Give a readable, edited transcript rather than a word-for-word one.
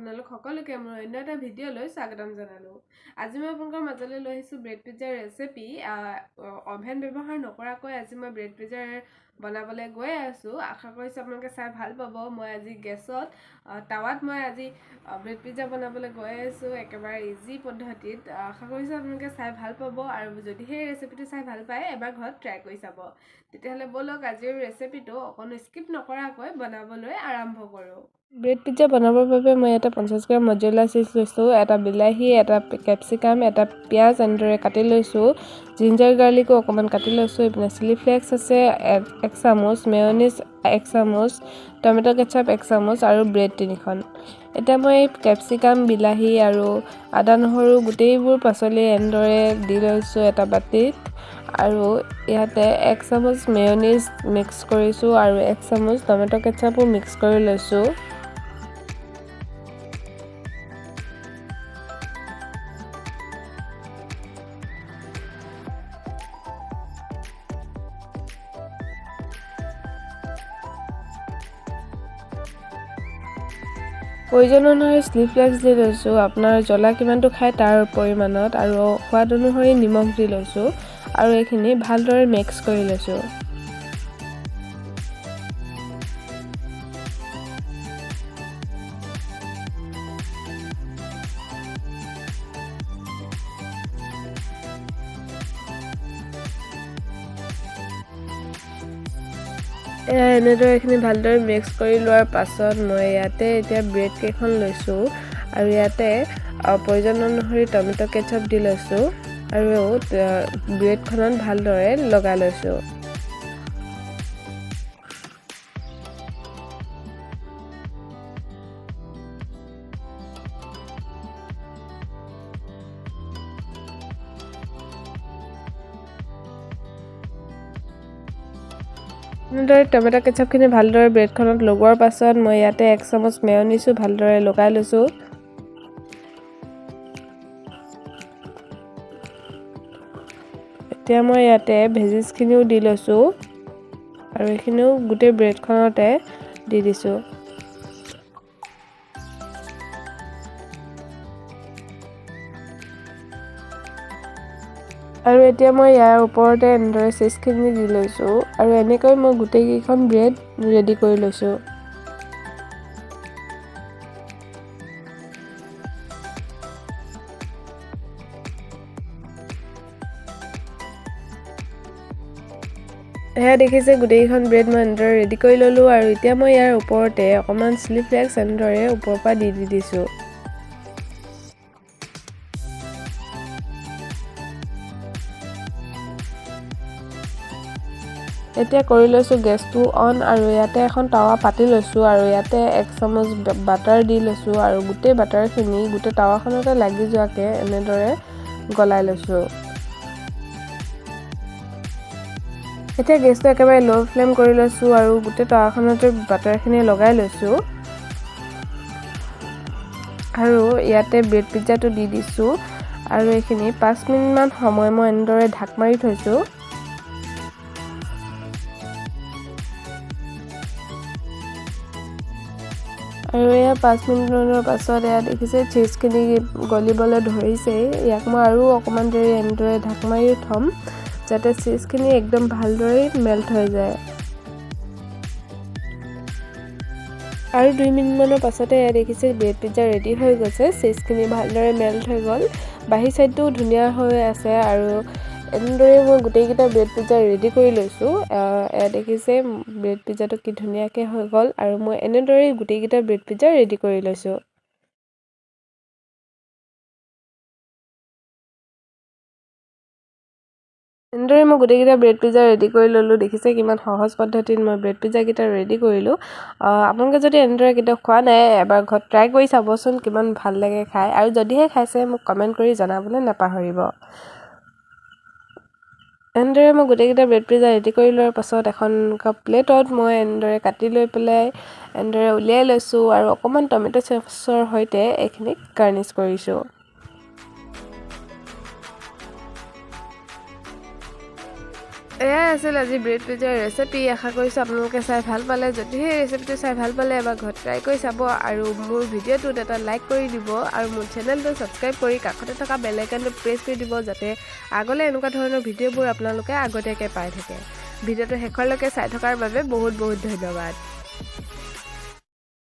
আপোনালোক সকলোকে মোৰ অন্য এটা ভিডিঅ'লৈ স্বাগতম জনালোঁ। আজি মই আপোনালোকৰ মাজলৈ লৈ আহিছোঁ ব্ৰেড পিজ্জাৰ ৰেচিপি। অভেন ব্যৱহাৰ নকৰাকৈ আজি মই ব্ৰেড পিজ্জাৰ বনাবলৈ গৈ আছোঁ। আশা কৰিছোঁ আপোনালোকে চাই ভাল পাব। মই আজি গেছত টাৱাত মই আজি ব্ৰেড পিজ্জা বনাবলৈ গৈ আছোঁ, একেবাৰে ইজি পদ্ধতিত। আশা কৰিছোঁ আপোনালোকে চাই ভাল পাব, আৰু যদিহে এই ৰেচিপিটো চাই ভাল পায় এবাৰ ঘৰত ট্ৰাই কৰি চাব। তেতিয়াহ'লে ব'লক আজিৰ ৰেচিপিটো অকণো স্কিপ নকৰাকৈ বনাবলৈ আৰম্ভ কৰোঁ। ব্ৰেড পিজ্জা বনাবৰ বাবে মই এটা 50 গ্ৰাম মজৰেলা চিজ লৈছোঁ, এটা বিলাহী, এটা কেপচিকাম, এটা পিঁয়াজ এনেদৰে কাটি লৈছোঁ, জিঞ্জাৰ গাৰ্লিকো অকণমান কাটি লৈছোঁ, এইপিনে চিলি ফ্লেক্স আছে 1 চামুচ, মেয়নিজ 1 চামুচ, টমেটো কেচাপ 1 চামুচ আৰু ব্ৰেড 3খন। এতিয়া মই কেপচিকাম, বিলাহী আৰু আদা নহৰু গোটেইবোৰ পাচলি এনেদৰে দি লৈছোঁ এটা বাটিত, আৰু ইয়াতে 1 চামুচ মেয়নিজ মিক্স কৰিছোঁ আৰু 1 চামুচ টমেটো কেচাপো মিক্স কৰি লৈছোঁ। প্ৰয়োজন অনুসৰি চিলি ফ্লেক্স দি লৈছোঁ, আপোনাৰ জ্বলা কিমানটো খায় তাৰ পৰিমাণত, আৰু সোৱাদ অনুসৰি নিমখ দি লৈছোঁ, আৰু এইখিনি ভালদৰে মিক্স কৰি লৈছোঁ। এনেদৰে এইখিনি ভালদৰে মিক্স কৰি লোৱাৰ পাছত মই ইয়াতে এতিয়া ব্ৰেড কেইখন লৈছোঁ, আৰু ইয়াতে প্ৰয়োজন অনুসৰি টমেটো কেচাপ দি লৈছোঁ, আৰু ব্ৰেডখনত ভালদৰে লগাই লৈছোঁ। এনেদৰে টমেটো কেচাপখিনি ভালদৰে ব্ৰেডখনত লগোৱাৰ পাছত মই ইয়াতে 1 চামুচ মেয়নিজো ভালদৰে লগাই লৈছোঁ। এতিয়া মই ইয়াতে ভেজিছখিনিও দি লৈছোঁ, আৰু এইখিনিও গোটেই ব্ৰেডখনতে দি দিছোঁ। আৰু এতিয়া মই ইয়াৰ ওপৰতে এনেদৰে চিজখিনি দি লৈছোঁ, আৰু এনেকৈ মই গোটেইকেইখন ব্ৰেড ৰেডি কৰি লৈছোঁ। এয়া দেখিছে গোটেইকেইখন ব্ৰেড মই এনেদৰে ৰেডি কৰি ল'লোঁ, আৰু এতিয়া মই ইয়াৰ ওপৰতে অকণমান চিলি ফ্লেক্স এনেদৰে ওপৰৰ পৰা দি দিছোঁ। এতিয়া কৰি লৈছোঁ গেছটো অন, আৰু ইয়াতে এখন টাৱা পাতি লৈছোঁ, আৰু ইয়াতে 1 চামুচ বাটাৰ দি লৈছোঁ, আৰু গোটেই বাটাৰখিনি গোটেই টাৱাখনতে লাগি যোৱাকৈ এনেদৰে গলাই লৈছোঁ। এতিয়া গেছটো একেবাৰে ল' ফ্লেম কৰি লৈছোঁ, আৰু গোটেই টাৱাখনতে বাটাৰখিনি লগাই লৈছোঁ, আৰু ইয়াতে ব্ৰেড পিজ্জাটো দি দিছোঁ, আৰু এইখিনি 5 মিনিটমান সময় মই এনেদৰে ঢাক মাৰি থৈছোঁ। আৰু এয়া 5 মিনিটমানৰ পাছত এয়া দেখিছে চিজখিনি গলিবলৈ ধৰিছেই। ইয়াক মই আৰু অকণমান দেৰি এনেদৰে ঢাক মাৰি থ'ম, যাতে চিজখিনি একদম ভালদৰে মেল্ট হৈ যায়। আৰু 2 মিনিটমানৰ পাছতে এয়া দেখিছে ব্ৰেড পিজ্জা ৰেডি হৈ গৈছে। চিজখিনি ভালদৰে মেল্ট হৈ গ'ল, বাহিৰ চাইডটোও ধুনীয়া হৈ আছে, আৰু এনেদৰে মই গোটেইকেইটা ব্ৰেড পিজ্জা ৰেডি কৰি লৈছোঁ। এয়া দেখিছে ব্ৰেড পিজ্জাটো কি ধুনীয়াকৈ হৈ গ'ল, আৰু মই এনেদৰে গোটেইকেইটা ব্ৰেড পিজ্জা ৰেডি কৰি লৈছোঁ। এনেদৰে মই গোটেইকেইটা ব্ৰেড পিজ্জা ৰেডি কৰি ল'লোঁ। দেখিছে কিমান সহজ পদ্ধতিত মই ব্ৰেড পিজ্জাকেইটা ৰেডি কৰিলোঁ। আপোনালোকে যদি এনেদৰে কেতিয়াও খোৱা নাই, এবাৰ ঘৰত ট্ৰাই কৰি চাবচোন, কিমান ভাল লাগে খাই, আৰু যদিহে খাইছে মোক কমেণ্ট কৰি জনাবলৈ নাপাহৰিব। এনেদৰে মই গোটেইকেইটা ব্ৰেড পিজ্জা ৰেডি কৰি লোৱাৰ পাছত এখন প্লেটত মই এনেদৰে কাটি লৈ পেলাই এনেদৰে উলিয়াই লৈছোঁ, আৰু অকণমান টমেটো চচৰ সৈতে এইখিনি গাৰ্নিছ কৰিছোঁ। এয়াই আছিল আজি ব্ৰেড পিজ্জাৰ ৰেচিপি। আশা কৰিছোঁ আপোনালোকে চাই ভাল পালে। যদিহে ৰেচিপিটো চাই ভাল পালে এবাৰ ঘৰত ট্ৰাই কৰি চাব আৰু মোৰ ভিডিঅ'টোত এটা লাইক কৰি দিব আৰু মোৰ চেনেলটো ছাবস্ক্ৰাইব কৰি কাষতে থকা বেল আইকনটো প্ৰেছ কৰি দিব, যাতে আগলৈ এনেকুৱা ধৰণৰ ভিডিঅ'বোৰ আপোনালোকে আগতীয়াকৈ পাই থাকে। ভিডিঅ'টো শেষলৈকে চাই থকাৰ বাবে বহুত বহুত ধন্যবাদ।